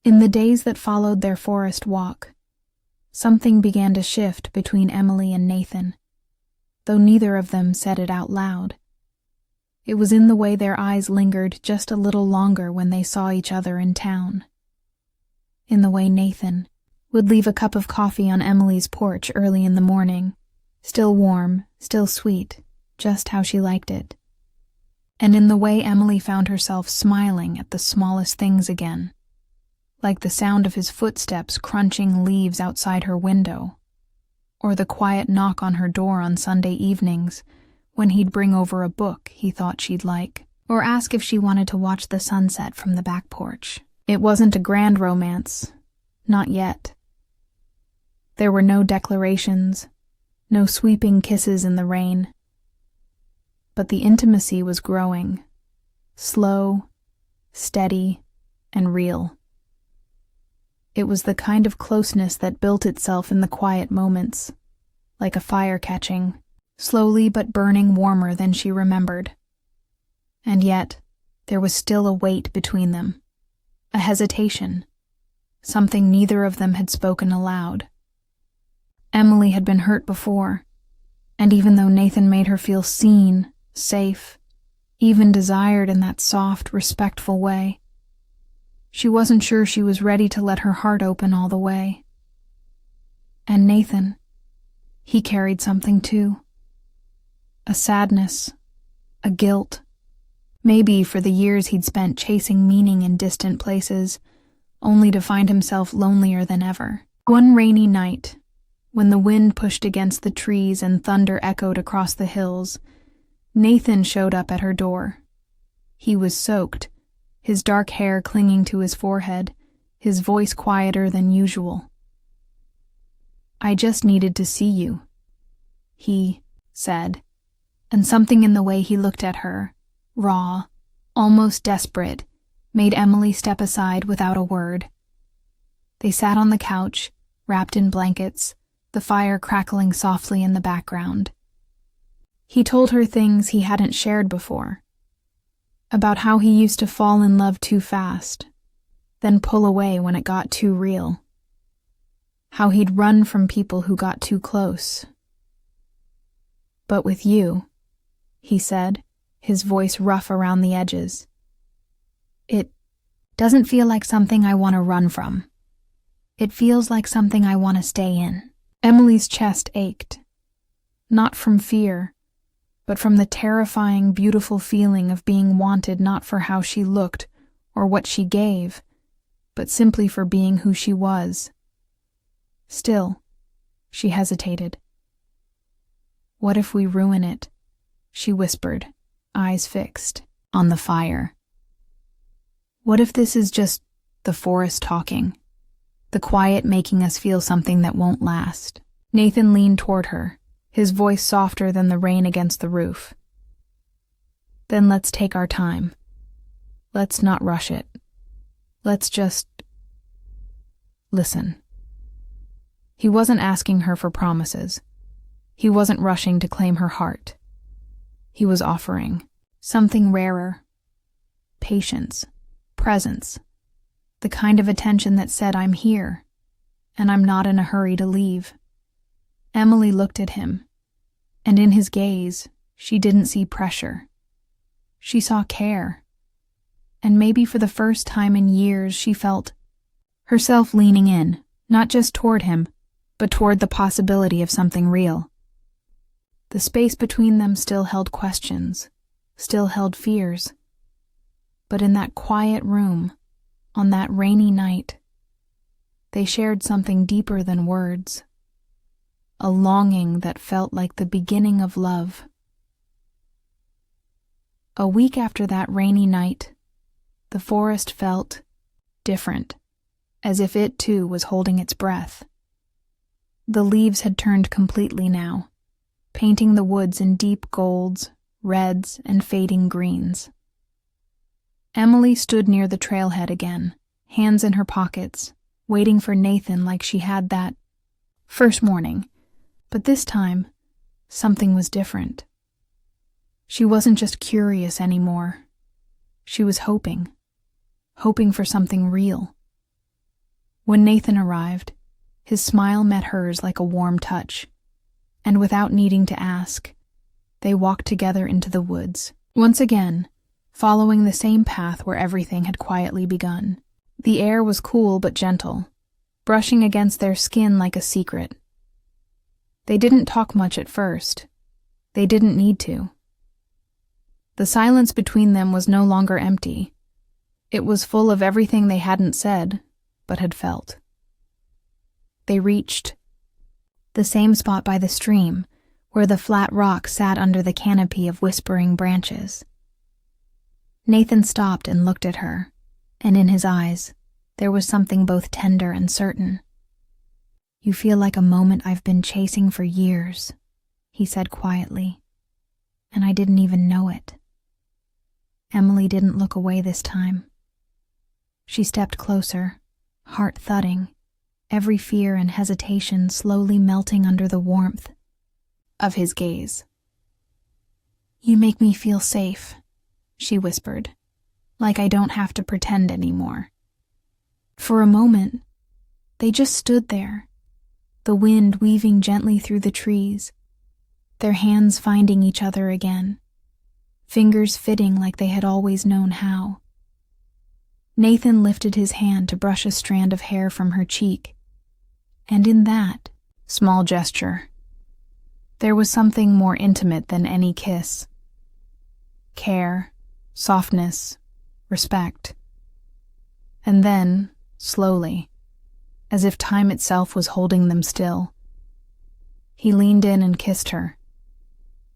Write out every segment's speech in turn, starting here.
In the days that followed their forest walk, something began to shift between Emily and Nathan, though neither of them said it out loud. It was in the way their eyes lingered just a little longer when they saw each other in town. In the way Nathan would leave a cup of coffee on Emily's porch early in the morning, still warm, still sweet, just how she liked it. And in the way Emily found herself smiling at the smallest things again, like the sound of his footsteps crunching leaves outside her window, or the quiet knock on her door on Sunday evenings when he'd bring over a book he thought she'd like, or ask if she wanted to watch the sunset from the back porch. It wasn't a grand romance, not yet. There were no declarations, no sweeping kisses in the rain. But the intimacy was growing, slow, steady, and real. It was the kind of closeness that built itself in the quiet moments, like a fire catching, slowly but burning warmer than she remembered. And yet, there was still a weight between them, a hesitation, something neither of them had spoken aloud. Emily had been hurt before, and even though Nathan made her feel seen, safe, even desired in that soft, respectful way, she wasn't sure she was ready to let her heart open all the way. And Nathan, he carried something too. A sadness, a guilt, maybe for the years he'd spent chasing meaning in distant places, only to find himself lonelier than ever. One rainy night, when the wind pushed against the trees and thunder echoed across the hills, Nathan showed up at her door. He was soaked, his dark hair clinging to his forehead, his voice quieter than usual. "I just needed to see you," he said, and something in the way he looked at her, raw, almost desperate, made Emily step aside without a word. They sat on the couch, wrapped in blankets, the fire crackling softly in the background. He told her things he hadn't shared before, about how he used to fall in love too fast, then pull away when it got too real. How he'd run from people who got too close. "But with you," he said, his voice rough around the edges, "it doesn't feel like something I want to run from. It feels like something I want to stay in." Emily's chest ached, not from fear, but from the terrifying, beautiful feeling of being wanted not for how she looked or what she gave, but simply for being who she was. Still, she hesitated. "What if we ruin it?" she whispered, eyes fixed on the fire. "What if this is just the forest talking, the quiet making us feel something that won't last?" Nathan leaned toward her, his voice softer than the rain against the roof. "Then let's take our time. Let's not rush it. Let's just listen." He wasn't asking her for promises. He wasn't rushing to claim her heart. He was offering something rarer. Patience, presence, the kind of attention that said, "I'm here, and I'm not in a hurry to leave." Emily looked at him, and in his gaze, she didn't see pressure. She saw care, and maybe for the first time in years she felt herself leaning in, not just toward him, but toward the possibility of something real. The space between them still held questions, still held fears, but in that quiet room, on that rainy night, they shared something deeper than words. A longing that felt like the beginning of love. A week after that rainy night, the forest felt different, as if it too was holding its breath. The leaves had turned completely now, painting the woods in deep golds, reds, and fading greens. Emily stood near the trailhead again, hands in her pockets, waiting for Nathan like she had that first morning. But this time, something was different. She wasn't just curious anymore. She was hoping for something real, When Nathan arrived, his smile met hers like a warm touch, and without needing to ask, they walked together into the woods, once again, following the same path where everything had quietly begun. The air was cool but gentle, brushing against their skin like a secret. They didn't talk much at first. They didn't need to. The silence between them was no longer empty. It was full of everything they hadn't said, but had felt. They reached the same spot by the stream, where the flat rock sat under the canopy of whispering branches. Nathan stopped and looked at her, and in his eyes, there was something both tender and certain. "You feel like a moment I've been chasing for years," he said quietly, "and I didn't even know it." Emily didn't look away this time. She stepped closer, heart thudding, every fear and hesitation slowly melting under the warmth of his gaze. "You make me feel safe," she whispered, "like I don't have to pretend anymore." For a moment, they just stood there, the wind weaving gently through the trees, their hands finding each other again, fingers fitting like they had always known how. Nathan lifted his hand to brush a strand of hair from her cheek, and in that small gesture, there was something more intimate than any kiss. Care, softness, respect. And then, slowly, as if time itself was holding them still, he leaned in and kissed her.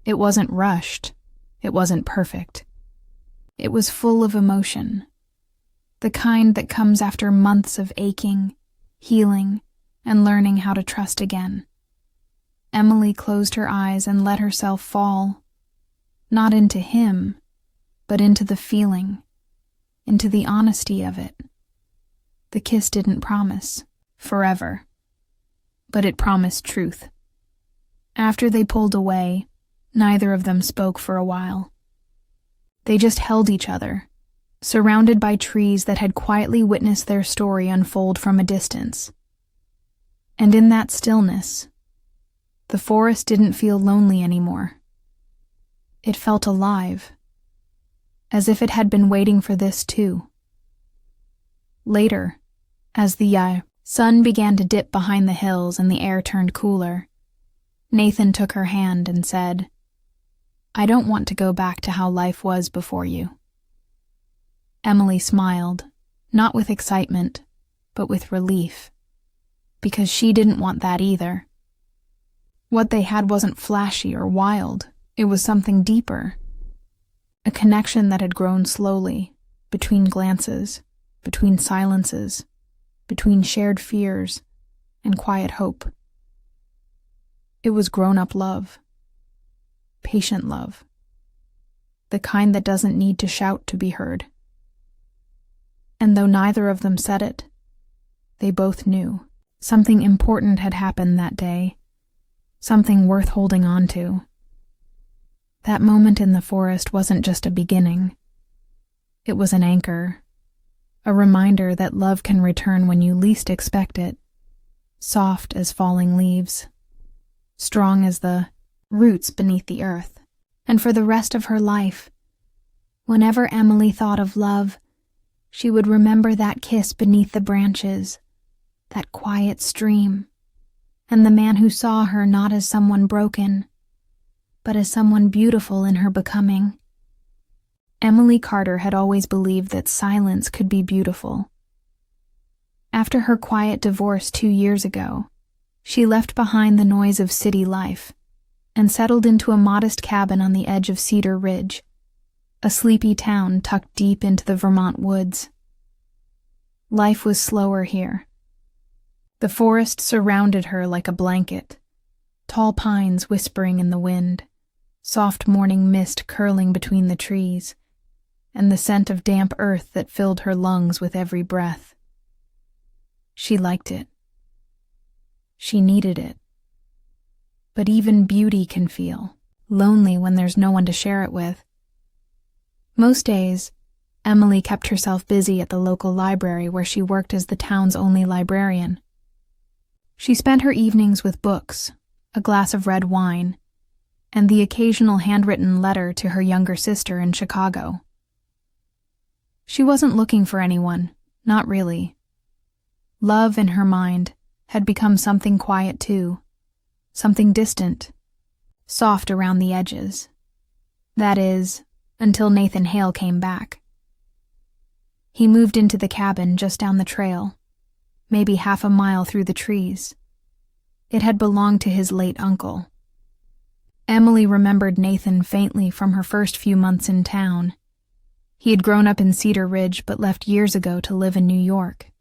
It wasn't rushed. It wasn't perfect. It was full of emotion, the kind that comes after months of aching, healing, and learning how to trust again. Emily closed her eyes and let herself fall, not into him, but into the feeling, into the honesty of it. The kiss didn't promise forever, but it promised truth. After they pulled away, neither of them spoke for a while. They just held each other, surrounded by trees that had quietly witnessed their story unfold from a distance. And in that stillness, the forest didn't feel lonely anymore. It felt alive, as if it had been waiting for this too. Later, as the sun began to dip behind the hills and the air turned cooler, Nathan took her hand and said, "I don't want to go back to how life was before you." Emily smiled, not with excitement, but with relief, because she didn't want that either. What they had wasn't flashy or wild, it was something deeper, a connection that had grown slowly, between glances, between silences, between shared fears and quiet hope. It was grown-up love, patient love, the kind that doesn't need to shout to be heard. And though neither of them said it, they both knew something important had happened that day, something worth holding on to. That moment in the forest wasn't just a beginning. It was an anchor, a reminder that love can return when you least expect it, soft as falling leaves, strong as the roots beneath the earth. And for the rest of her life, whenever Emily thought of love, she would remember that kiss beneath the branches, that quiet stream, and the man who saw her not as someone broken, but as someone beautiful in her becoming. Emily Carter had always believed that silence could be beautiful. After her quiet divorce 2 years ago, she left behind the noise of city life and settled into a modest cabin on the edge of Cedar Ridge, a sleepy town tucked deep into the Vermont woods. Life was slower here. The forest surrounded her like a blanket, tall pines whispering in the wind, soft morning mist curling between the trees, and the scent of damp earth that filled her lungs with every breath. She liked it. She needed it. But even beauty can feel lonely when there's no one to share it with. Most days, Emily kept herself busy at the local library where she worked as the town's only librarian. She spent her evenings with books, a glass of red wine, and the occasional handwritten letter to her younger sister in Chicago. She wasn't looking for anyone, not really. Love, in her mind, had become something quiet too, something distant, soft around the edges. That is, until Nathan Hale came back. He moved into the cabin just down the trail, maybe half a mile through the trees. It had belonged to his late uncle. Emily remembered Nathan faintly from her first few months in town. He had grown up in Cedar Ridge but left years ago to live in New York.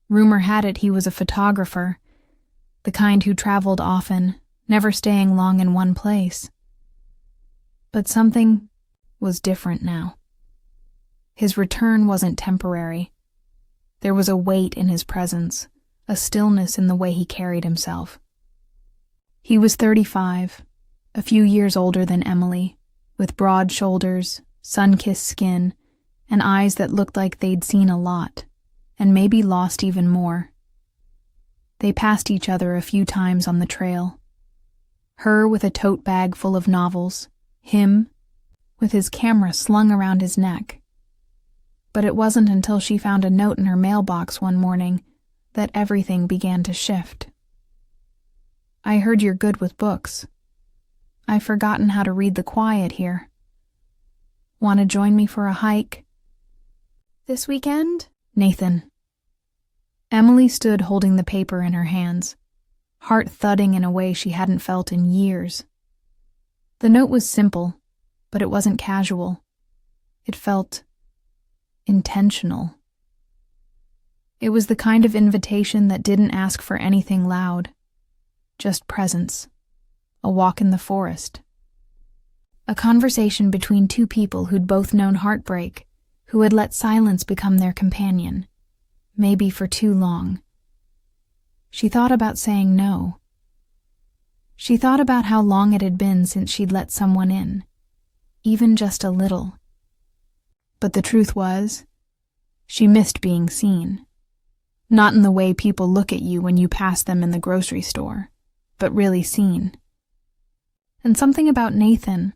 Rumor had it he was a photographer, the kind who traveled often, never staying long in one place. But something was different now. His return wasn't temporary. There was a weight in his presence, a stillness in the way he carried himself. He was 35, a few years older than Emily, with broad shoulders, sun-kissed skin, and eyes that looked like they'd seen a lot, and maybe lost even more. They passed each other a few times on the trail. Her with a tote bag full of novels, him with his camera slung around his neck. But it wasn't until she found a note in her mailbox one morning that everything began to shift. "I heard you're good with books. I've forgotten how to read the quiet here. Want to join me for a hike?" "This weekend?" "Nathan." Emily stood holding the paper in her hands, heart thudding in a way she hadn't felt in years. The note was simple, but it wasn't casual. It felt intentional. It was the kind of invitation that didn't ask for anything loud, just presence, a walk in the forest. A conversation between two people who'd both known heartbreak, who had let silence become their companion, maybe for too long. She thought about saying no. She thought about how long it had been since she'd let someone in, even just a little. But the truth was, she missed being seen. Not in the way people look at you when you pass them in the grocery store, but really seen. And something about Nathan,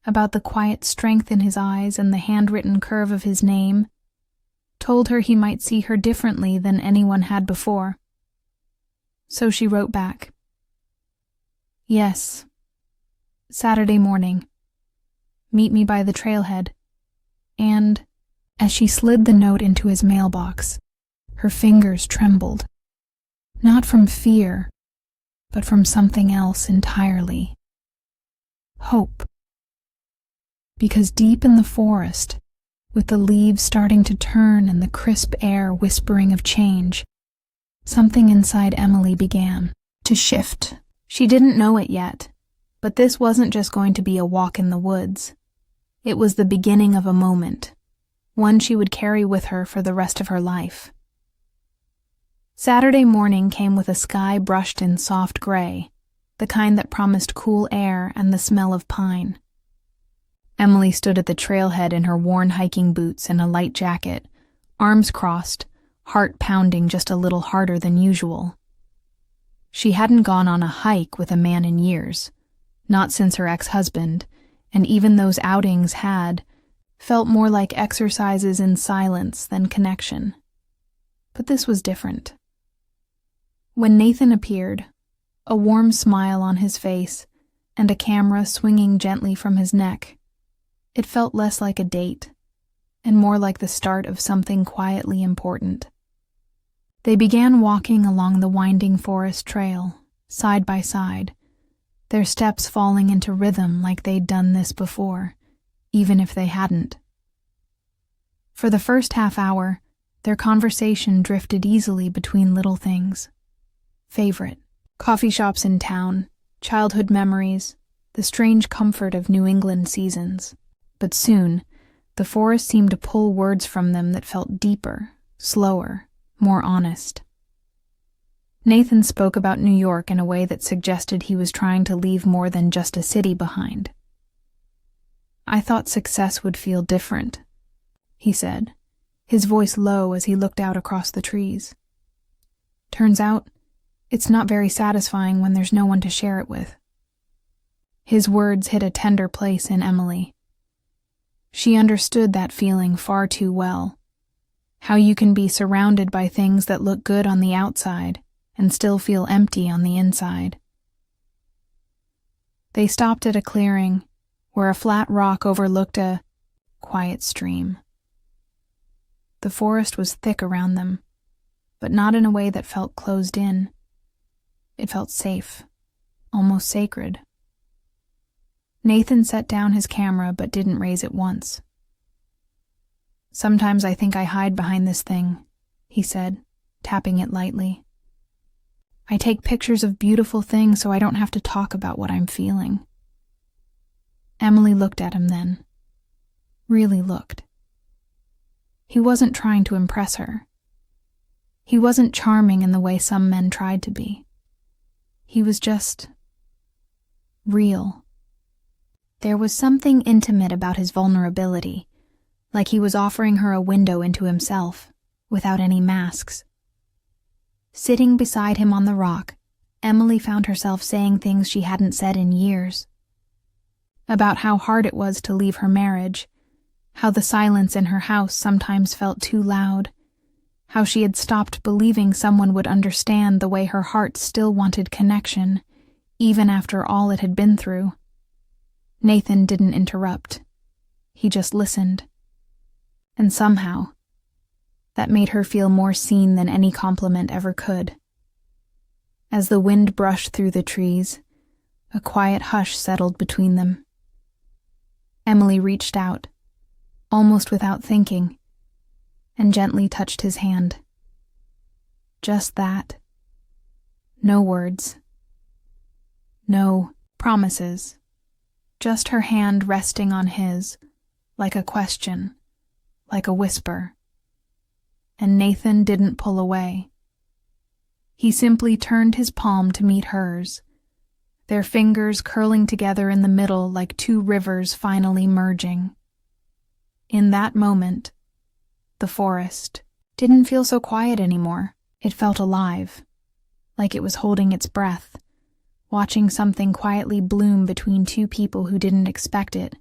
about the quiet strength in his eyes and the handwritten curve of his name, told her he might see her differently than anyone had before. So she wrote back, "Yes, Saturday morning. Meet me by the trailhead." And, as she slid the note into his mailbox, her fingers trembled. Not from fear, but from something else entirely. Hope. Because deep in the forest, with the leaves starting to turn and the crisp air whispering of change, something inside Emily began to shift. She didn't know it yet, but this wasn't just going to be a walk in the woods. It was the beginning of a moment, one she would carry with her for the rest of her life. Saturday morning came with a sky brushed in soft gray, the kind that promised cool air and the smell of pine. Emily stood at the trailhead in her worn hiking boots and a light jacket, arms crossed, heart pounding just a little harder than usual. She hadn't gone on a hike with a man in years, not since her ex-husband, and even those outings had felt more like exercises in silence than connection. But this was different. When Nathan appeared, a warm smile on his face and a camera swinging gently from his neck, it felt less like a date and more like the start of something quietly important. They began walking along the winding forest trail, side by side, their steps falling into rhythm like they'd done this before, even if they hadn't. For the first half hour, their conversation drifted easily between little things. Favorite, coffee shops in town, childhood memories, the strange comfort of New England seasons. But soon, the forest seemed to pull words from them that felt deeper, slower, more honest. Nathan spoke about New York in a way that suggested he was trying to leave more than just a city behind. "I thought success would feel different. he said, his voice low as he looked out across the trees. Turns out, it's not very satisfying when there's no one to share it with. His words hit a tender place in Emily. She understood that feeling far too well. How you can be surrounded by things that look good on the outside and still feel empty on the inside. They stopped at a clearing where a flat rock overlooked a quiet stream. The forest was thick around them, but not in a way that felt closed in. It felt safe, almost sacred. Nathan set down his camera but didn't raise it once. Sometimes I think I hide behind this thing, he said, tapping it lightly. I take pictures of beautiful things so I don't have to talk about what I'm feeling. Emily looked at him then. Really looked. He wasn't trying to impress her. He wasn't charming in the way some men tried to be. He was just real. There was something intimate about his vulnerability, like he was offering her a window into himself, without any masks. Sitting beside him on the rock, Emily found herself saying things she hadn't said in years. About how hard it was to leave her marriage, how the silence in her house sometimes felt too loud, how she had stopped believing someone would understand the way her heart still wanted connection, even after all it had been through. Nathan didn't interrupt. He just listened. And somehow, that made her feel more seen than any compliment ever could. As the wind brushed through the trees, a quiet hush settled between them. Emily reached out, almost without thinking, and gently touched his hand. Just that. No words. No promises. Just her hand resting on his, like a question, like a whisper. And Nathan didn't pull away. He simply turned his palm to meet hers, their fingers curling together in the middle like two rivers finally merging. In that moment, the forest didn't feel so quiet anymore. It felt alive, like it was holding its breath, watching something quietly bloom between two people who didn't expect it,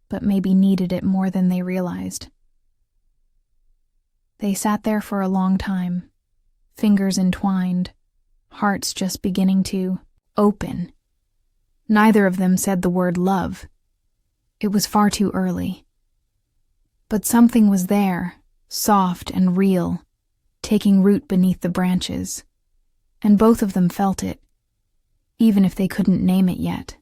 but maybe needed it more than they realized. They sat there for a long time, fingers entwined, hearts just beginning to open. Neither of them said the word love. It was far too early. But something was there, soft and real, taking root beneath the branches, and both of them felt it, even if they couldn't name it yet.